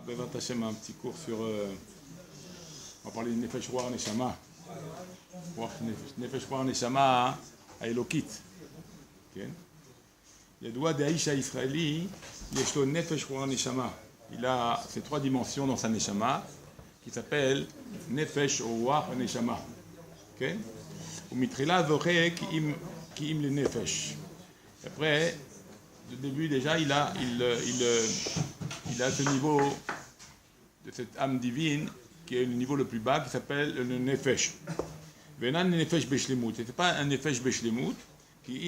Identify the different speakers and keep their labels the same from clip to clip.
Speaker 1: Bezrat Hashem, un petit cours sur. On va parler de Nefesh Ruach Neshama. Nefesh Ruach Neshama à Elokit. ידוע דאיש הישראלי, יש לו נפש רוח נשמה. Il a ces trois dimensions dans sa neshama qui s'appellent nefesh ruach neshama. Okay? ומתחילה זוכה כי אם לנפש. Après, au début déjà, il a ce niveau de cette âme divine qui est le niveau le plus bas qui s'appelle le nefesh. ואינן נפש בשלמות. C'est pas un nefesh בשלמות. Parce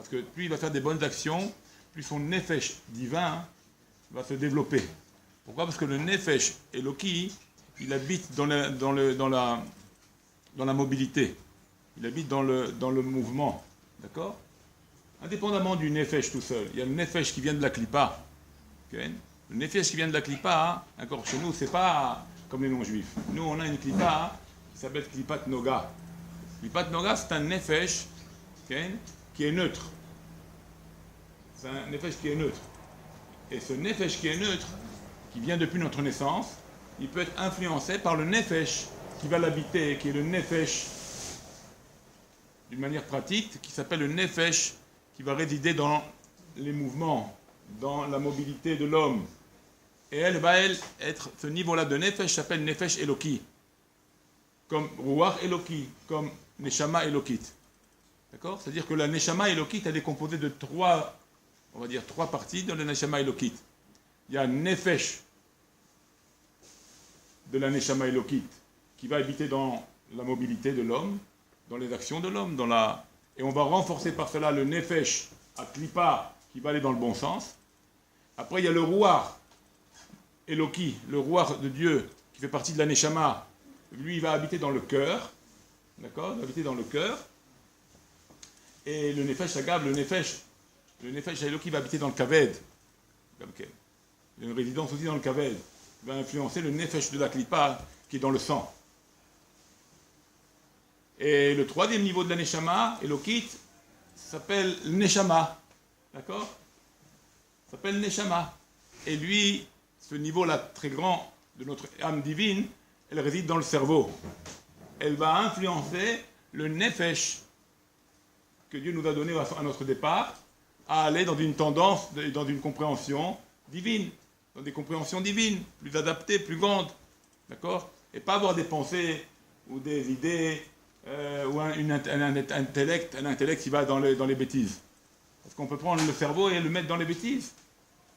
Speaker 1: que plus il va faire des bonnes actions, plus son nefesh divin va se développer. Pourquoi? Parce que le nefesh Eloki, il habite dans la mobilité. Il habite dans le mouvement. D'accord? Indépendamment du nefesh tout seul. Il y a le nefesh qui vient de la klipa. Okay? Le nefesh qui vient de la klipa, encore chez nous, c'est pas comme les non-juifs. Nous, on a une klipa qui s'appelle klipat noga. Klipat Noga, c'est un nefesh qui est neutre. C'est un nefesh qui est neutre. Et ce nefesh qui est neutre, qui vient depuis notre naissance, il peut être influencé par le nefesh qui va l'habiter, qui est le nefesh, d'une manière pratique, qui s'appelle le nefesh qui va résider dans les mouvements, dans la mobilité de l'homme. Et elle va être, ce niveau-là de nefesh s'appelle nefesh Eloki. Comme Ruach Eloki, comme Neshama Elokit. D'accord? C'est-à-dire que la Neshama Elokit, elle est composée de trois parties dans le Neshama Elokit. Il y a Nefesh de la Neshama Elokit qui va habiter dans la mobilité de l'homme, dans les actions de l'homme, et on va renforcer par cela le Nefesh à Klipa qui va aller dans le bon sens. Après, il y a le Ruach Eloki, le Ruach de Dieu qui fait partie de la Neshama. Lui, il va habiter dans le cœur. D'accord? Il va habiter dans le cœur. Et le Nefesh Agab, le Nefesh Eloki va habiter dans le Kaved. Okay. Il y a une résidence aussi dans le Kaved. Il va influencer le Nefesh de la Klipa qui est dans le sang. Et le troisième niveau de la Neshama, Elokit, s'appelle Neshama. D'accord? S'appelle Neshama. Et lui, ce niveau-là très grand de notre âme divine, elle réside dans le cerveau. Elle va influencer le nefesh que Dieu nous a donné à notre départ à aller dans une tendance, dans une compréhension divine, dans des compréhensions divines, plus adaptées, plus grandes. D'accord? Et pas avoir des pensées ou des idées ou un intellect qui va dans les bêtises. Parce qu'on peut prendre le cerveau et le mettre dans les bêtises.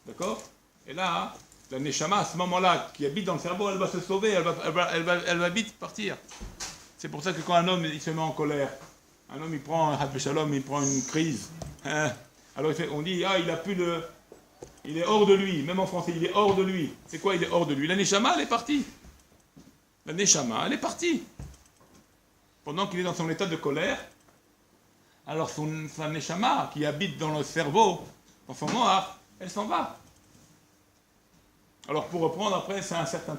Speaker 1: D'accord? Et là, la neshama, à ce moment-là, qui habite dans le cerveau, elle va se sauver, elle va vite partir. C'est pour ça que quand un homme il se met en colère, un homme il prend une crise. Alors on dit, il est hors de lui, même en français, il est hors de lui. C'est quoi, il est hors de lui? La neshama, elle est partie. La neshama, elle est partie. Pendant qu'il est dans son état de colère, alors sa neshama, qui habite dans le cerveau, dans son noir, elle s'en va. Alors pour reprendre après, il y a un certain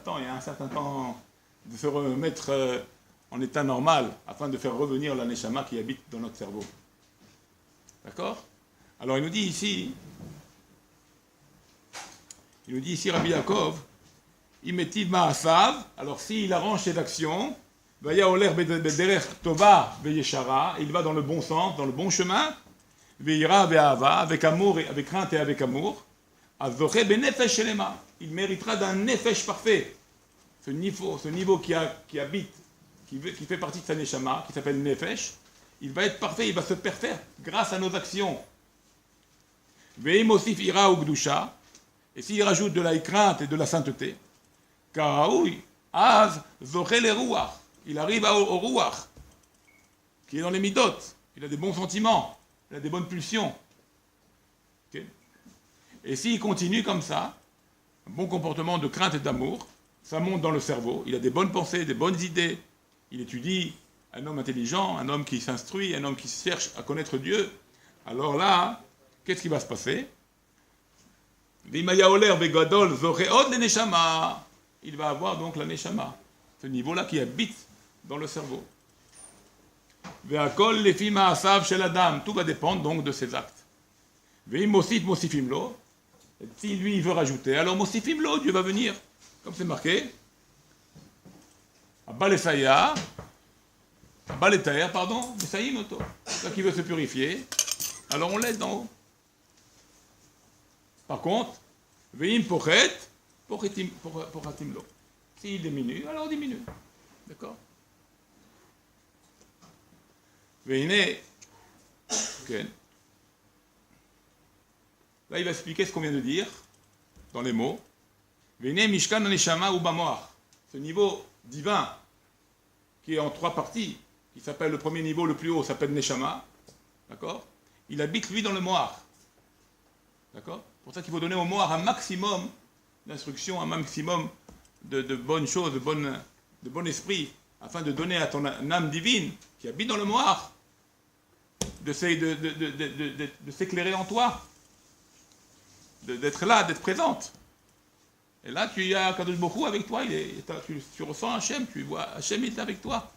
Speaker 1: temps de se remettre en état normal, afin de faire revenir la neshama qui habite dans notre cerveau. D'accord? Alors il nous dit ici Rabbi Yaakov, Imetiv Ma'asav, alors s'il arrange ses actions, Vaya Oler Bederech Tova Veyeshara, il va dans le bon sens, dans le bon chemin, Veira Ve'ava, avec amour, avec crainte et avec amour, Azoche Benefesh Shelema, il méritera d'un nefesh parfait. Ce niveau qui habite, qui fait partie de sa neshama, qui s'appelle nefesh, il va être parfait, il va se parfaire grâce à nos actions. Ve'im osif ira ou gdusha, et s'il rajoute de la crainte et de la sainteté, karaoui, az zoche le ruach, il arrive au ruach, qui est dans les midot, il a des bons sentiments, il a des bonnes pulsions. Okay? Et s'il continue comme ça, un bon comportement de crainte et d'amour, ça monte dans le cerveau, il a des bonnes pensées, des bonnes idées, il étudie, un homme intelligent, un homme qui s'instruit, un homme qui cherche à connaître Dieu. Alors là, qu'est-ce qui va se passer? Il va avoir donc la neshama, ce niveau-là qui habite dans le cerveau. Tout va dépendre donc de ses actes. Et si lui, il veut rajouter, alors Mosifim lo, Dieu va venir, comme c'est marqué. Abba les Saya, Abba les Taher, pardon, les Saïm auto. Celui qui veut se purifier, alors on l'aide d'en haut. Par contre, Veim pochet, pochatim lo. S'il diminue, alors diminue. D'accord? Veine, okay. Là, il va expliquer ce qu'on vient de dire, dans les mots. Veine mishkan neshama ou bamoar. Ce niveau divin, qui est en 3 parties, qui s'appelle le premier niveau, le plus haut, s'appelle neshama. D'accord? Il habite, lui, dans le moar. D'accord? C'est pour ça qu'il faut donner au moar un maximum d'instructions, un maximum de bonnes choses, de bon esprit, afin de donner à ton âme divine, qui habite dans le moar, de s'éclairer en toi, d'être là, d'être présente. Et là, tu as Kadosh Baruch Hu avec toi, tu ressens Hachem, tu vois, Hachem est avec toi.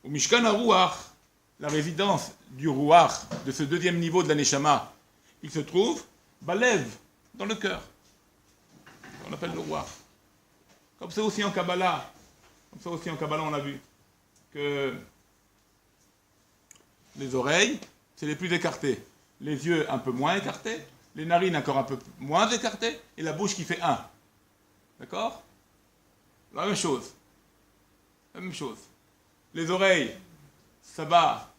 Speaker 1: Au Mishkan HaRuach, la résidence du Ruach, de ce deuxième niveau de la Neshama, il se trouve, Balev, dans le cœur. On appelle le Ruach. Comme ça aussi en Kabbalah, on a vu que les oreilles, c'est les plus écartées. Les yeux un peu moins écartés, les narines encore un peu moins écartées, et la bouche qui fait 1. D'accord? La même chose. La même chose. Les oreilles, ça va.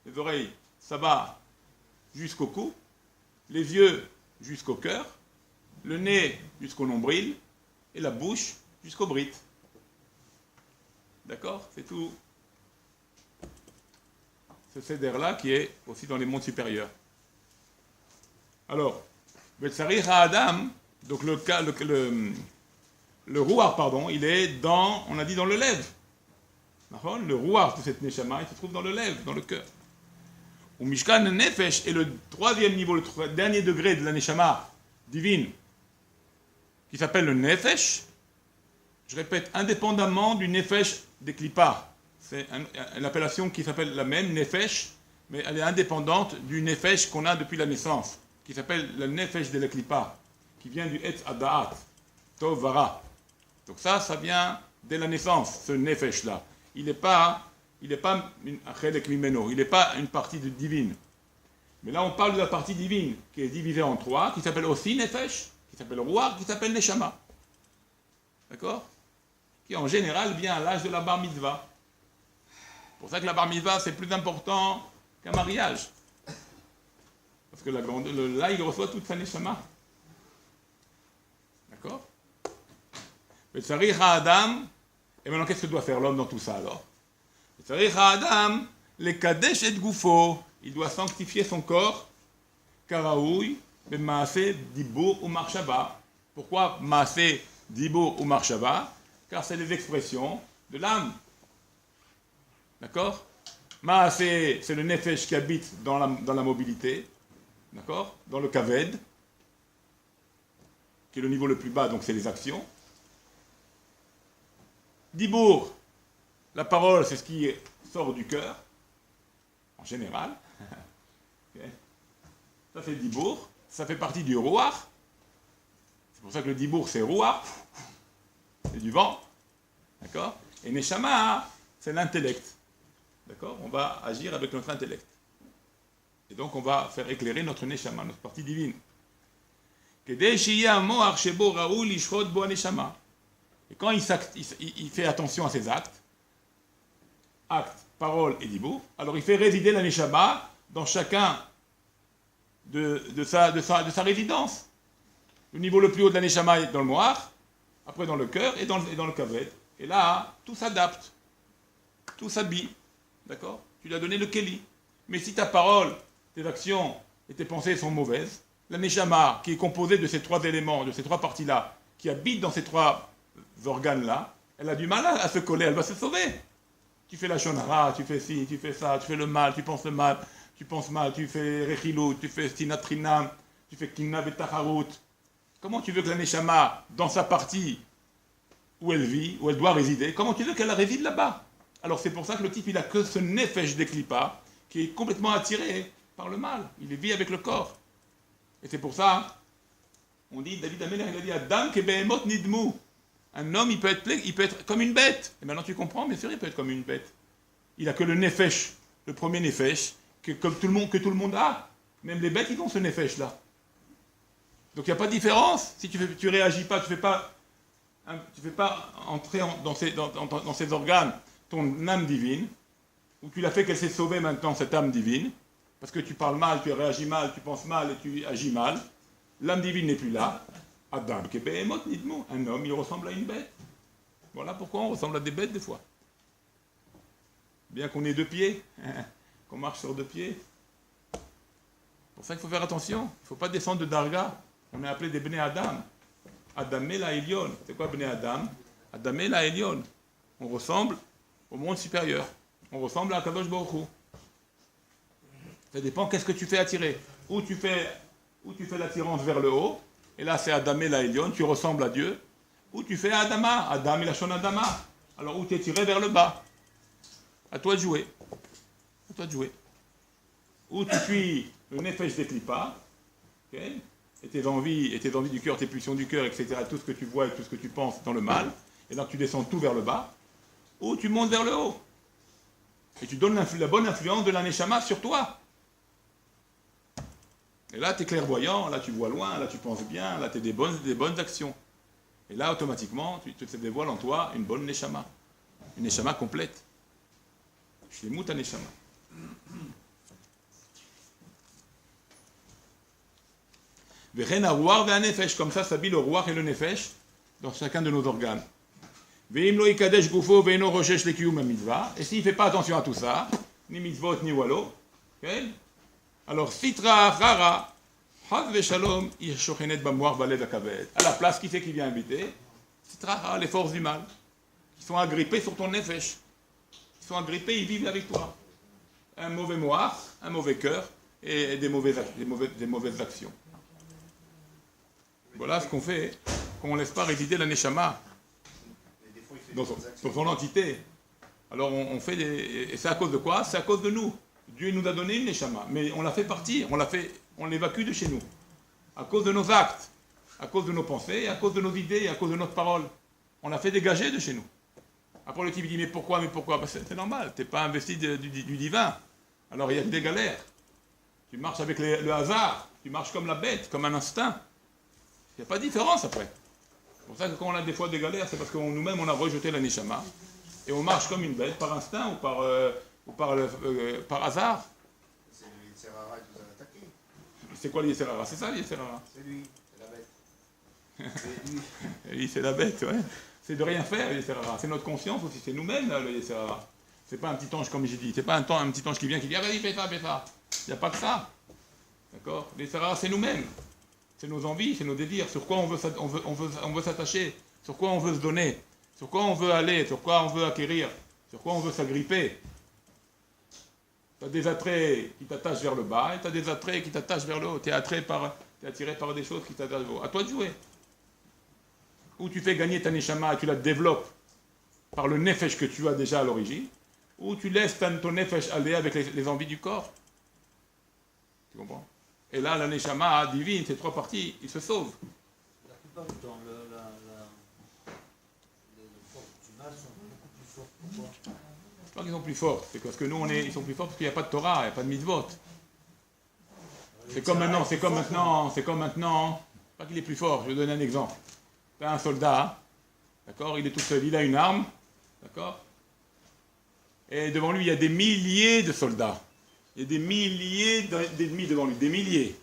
Speaker 1: Les oreilles, ça va jusqu'au cou. Les yeux, jusqu'au cœur. Le nez, jusqu'au nombril. Et la bouche, jusqu'au brit. D'accord? C'est tout. Ce céder-là qui est aussi dans les mondes supérieurs. Alors, Betsarich Adam, donc le Ruach, pardon, il est dans, on a dit dans le lèvre. Le Ruach de cette Neshama, il se trouve dans le lèvre, dans le cœur. Ou Mishkan Nefesh est le troisième niveau, le dernier degré de la Neshama divine, qui s'appelle le Nefesh. Je répète, indépendamment du Nefesh des Klippas. C'est une appellation qui s'appelle la même, Nefesh, mais elle est indépendante du Nefesh qu'on a depuis la naissance, qui s'appelle le Nefesh de la Klippa, qui vient du Etz Adaat, Tov Vara. Donc ça vient dès la naissance, ce Nefesh-là. Il n'est pas un Chelek Mimeno, il n'est pas une partie divine. Mais là, on parle de la partie divine, qui est divisée en 3, qui s'appelle aussi Nefesh, qui s'appelle Ruach, qui s'appelle Neshama. D'accord? Qui en général vient à l'âge de la bar mitzvah. C'est pour ça que la bar mitzvah, c'est plus important qu'un mariage. Parce que là, il reçoit toute sa neshama. D'accord? Betzarich Adam, et maintenant, qu'est-ce que doit faire l'homme dans tout ça, alors? Betzarich Adam, le kadesh et gufo, il doit sanctifier son corps, karaoui, bemaase, dibur ou marshava. Pourquoi maase, dibur ou marshava? Car c'est les expressions de l'âme. D'accord? Maase, c'est le nefesh qui habite dans la mobilité. D'accord? Dans le kaved, qui est le niveau le plus bas, donc c'est les actions. Dibour, la parole, c'est ce qui sort du cœur, en général. Okay. Ça c'est Dibour, ça fait partie du Ruach. C'est pour ça que le Dibour c'est Ruach, c'est du vent. D'accord? Et Neshama, c'est l'intellect. D'accord? On va agir avec notre intellect. Et donc on va faire éclairer notre Neshama, notre partie divine. Et quand il fait attention à ses actes, parole et dibou, alors il fait résider la Neshama dans chacun de sa résidence. Le niveau le plus haut de la Neshama est dans le moar, après dans le cœur et dans le kaved. Et là, tout s'adapte, tout s'habille. D'accord? Tu lui as donné le keli. Mais si ta parole, tes actions et tes pensées sont mauvaises, la Neshama, qui est composée de ces 3 éléments, de ces 3 parties-là, qui habitent dans ces 3 organes-là, elle a du mal à se coller, elle va se sauver. Tu fais la shonara, tu fais ci, tu fais ça, tu fais le mal, tu penses mal, tu fais rechilou, tu fais sinatrinam, tu fais kinna betacharut. Comment tu veux que la Neshama, dans sa partie où elle vit, où elle doit résider, comment tu veux qu'elle réside là-bas? Alors c'est pour ça que le type, il a que ce nefesh des klippas, qui est complètement attiré par le mal. Il vit avec le corps. Et c'est pour ça On dit, David Amelech, il a dit, Adam kebehemot nidmu. Un homme, il peut être comme une bête. Et maintenant tu comprends, bien sûr, il peut être comme une bête. Il a que le nefesh, le premier nefesh, que tout le monde a. Même les bêtes, ils ont ce nefesh-là. Donc il n'y a pas de différence. Si tu réagis pas, tu fais pas entrer dans ses organes ton âme divine, ou tu l'as fait qu'elle s'est sauvée maintenant, cette âme divine, parce que tu parles mal, tu réagis mal, tu penses mal et tu agis mal, l'âme divine n'est plus là. Adam, un homme, il ressemble à une bête. Voilà pourquoi on ressemble à des bêtes des fois. Bien qu'on ait 2 pieds, qu'on marche sur 2 pieds. Pour ça qu'il faut faire attention. Il ne faut pas descendre de Darga. On est appelé des Bnei Adam. Adamé la Elion. C'est quoi Bnei Adam? Adamé la Elion. On ressemble au monde supérieur. On ressemble à Kadosh Baruch Hu. Ça dépend qu'est-ce que tu fais attirer. Ou tu fais l'attirance vers le haut, et là c'est Adamé la Elion, tu ressembles à Dieu. Ou tu fais Adama, Adam il a shon Adama. Alors où tu es tiré vers le bas. À toi de jouer. À toi de jouer. Ou tu suis le nefesh des clipas, okay, et tes envies du cœur, tes pulsions du cœur, etc., tout ce que tu vois et tout ce que tu penses dans le mal, et donc tu descends tout vers le bas, ou tu montes vers le haut. Et tu donnes la bonne influence de la neshama sur toi. Et là, tu es clairvoyant, là tu vois loin, là tu penses bien, là tu as des bonnes actions. Et là, automatiquement, tu te dévoiles en toi une bonne neshama. Une neshama complète. Shlemut neshama. Comme ça s'habille le roi et le nefesh dans chacun de nos organes. Et s'il ne fait pas attention à tout ça, ni mitzvot ni walo, okay? Alors sitra rara, haz veshalom, yeshochenet bamoar baled akaved. À la place, qui c'est qui vient inviter? Sitra rara, les forces du mal, qui sont agrippées sur ton nefesh. Ils sont agrippés, ils vivent avec toi. Un mauvais moar, un mauvais cœur et des mauvaises actions. Voilà ce qu'on fait quand on ne laisse pas résider la neshama dans son entité. Alors on fait des... Et c'est à cause de quoi? C'est à cause de nous. Dieu nous a donné une neshama, mais on l'a fait partir, on l'évacue de chez nous. À cause de nos actes, à cause de nos pensées, à cause de nos idées, à cause de notre parole. On l'a fait dégager de chez nous. Après le type dit mais pourquoi? Ben, c'est normal, tu n'es pas investi du divin. Alors il y a des galères. Tu marches avec le hasard, tu marches comme la bête, comme un instinct. Il n'y a pas de différence après. C'est pour ça que quand on a des fois des galères, c'est parce que nous-mêmes on a rejeté la neshama et on marche comme une bête par instinct ou par hasard.
Speaker 2: C'est le Yetzirara qui vous a attaqué.
Speaker 1: C'est quoi le Yetzirara? C'est ça le Yetzirara?
Speaker 2: C'est lui, c'est la bête. C'est lui.
Speaker 1: Oui, c'est la bête, ouais. C'est de rien faire le Yetzirara. C'est notre conscience aussi, c'est nous-mêmes là, le Yetzirara. C'est pas un petit ange comme j'ai dit, c'est pas un petit ange qui vient qui dit ah vas-y fais ça. Il n'y a pas que ça. D'accord? Le Yetzirara c'est nous-mêmes. C'est nos envies, c'est nos désirs, sur quoi on veut s'attacher, sur quoi on veut se donner, sur quoi on veut aller, sur quoi on veut acquérir, sur quoi on veut s'agripper. Tu as des attraits qui t'attachent vers le bas et tu as des attraits qui t'attachent vers le haut. Tu es attiré par des choses qui t'attachent vers le haut. À toi de jouer. Ou tu fais gagner ta neshama et tu la développes par le nefesh que tu as déjà à l'origine, ou tu laisses ton nefesh aller avec les envies du corps. Tu comprends? Et là, la neshama divine, ces 3 parties, ils se sauvent.
Speaker 3: La plupart du temps, les forces du mal sont beaucoup plus fortes. Pourquoi?
Speaker 1: C'est pas qu'ils sont plus forts, c'est parce que nous, ils sont plus forts parce qu'il n'y a pas de Torah, il n'y a pas de mitzvot. C'est comme maintenant, pas qu'il est plus fort, je vais donner un exemple. Tu as un soldat, d'accord, il est tout seul, il a une arme, d'accord, et devant lui, il y a des milliers de soldats. Il y a des milliers d'ennemis devant lui, des milliers.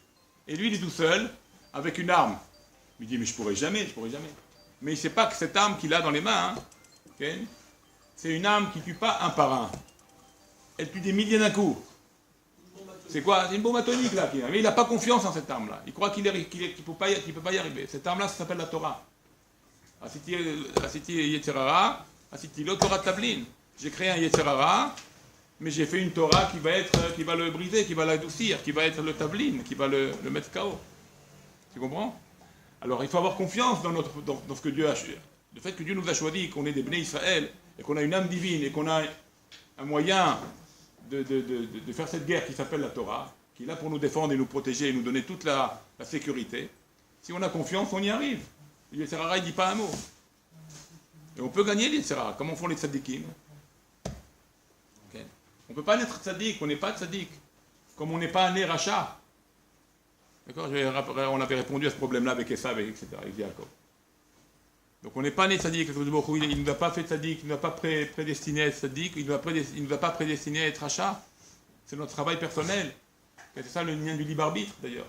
Speaker 1: Et lui, il est tout seul, avec une arme. Il dit, mais je pourrais jamais. Mais il ne sait pas que cette arme qu'il a dans les mains, okay, c'est une arme qui ne tue pas un par un. Elle tue des milliers d'un coup. C'est quoi? C'est une bombe atomique, là. Mais il n'a pas confiance en cette arme-là. Il croit qu'il ne peut pas y arriver. Cette arme-là, ça s'appelle la Torah. Asiti Yetzirara, Asiti lo Torah Tablin. J'ai créé un Yetzirara, mais j'ai fait une Torah qui va le briser, qui va l'adoucir, qui va être le tablin, qui va le mettre KO. Tu comprends? Alors il faut avoir confiance dans ce que Dieu a choisi. Le fait que Dieu nous a choisi, qu'on est des Bnei Israël, et qu'on a une âme divine, et qu'on a un moyen de faire cette guerre qui s'appelle la Torah, qui est là pour nous défendre et nous protéger et nous donner toute la sécurité, Si on a confiance, on y arrive. Le Yetzer Hara, il ne dit pas un mot. Et on peut gagner le Yetzer Hara. Comment font les tzadikim? Okay. On ne peut pas être tzadik, on n'est pas tzadik. Comme on n'est pas né rachat. D'accord? On avait répondu à ce problème-là avec Esav, etc., avec Yaakov. Donc on n'est pas né tzadik, il ne nous a pas fait tzadik, il ne nous a pas prédestiné à être tzadik, il ne nous a pas prédestiné à être rachat. C'est notre travail personnel. C'est ça le lien du libre arbitre, d'ailleurs.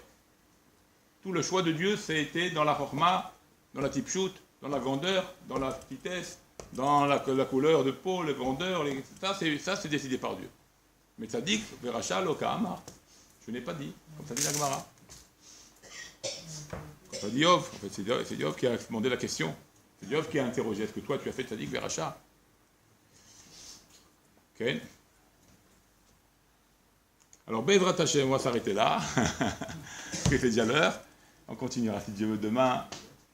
Speaker 1: Tout le choix de Dieu, c'était dans la chorma, dans la tipshut, dans la grandeur, dans la vitesse, dans la couleur de peau, la grandeur, ça c'est décidé par Dieu. Mais tzadik, veracha, loka amar. Je n'ai pas dit, comme ça dit la Gemara. Comme ça dit Yov, en fait c'est Yov qui a demandé la question. C'est Yov qui a interrogé, est-ce que toi tu as fait tzadik veracha? Ok. Alors Bezrat Hashem, on va s'arrêter là. C'est déjà l'heure. On continuera si Dieu veut demain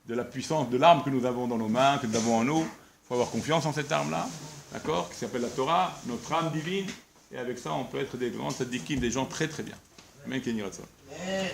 Speaker 1: de la puissance de l'arme que nous avons dans nos mains, que nous avons en nous. Il faut avoir confiance en cette arme-là, d'accord, qui s'appelle la Torah, notre âme divine. Et avec ça, on peut être des grands tzadikim, des gens très très bien. Amen, Kenny Ratzon.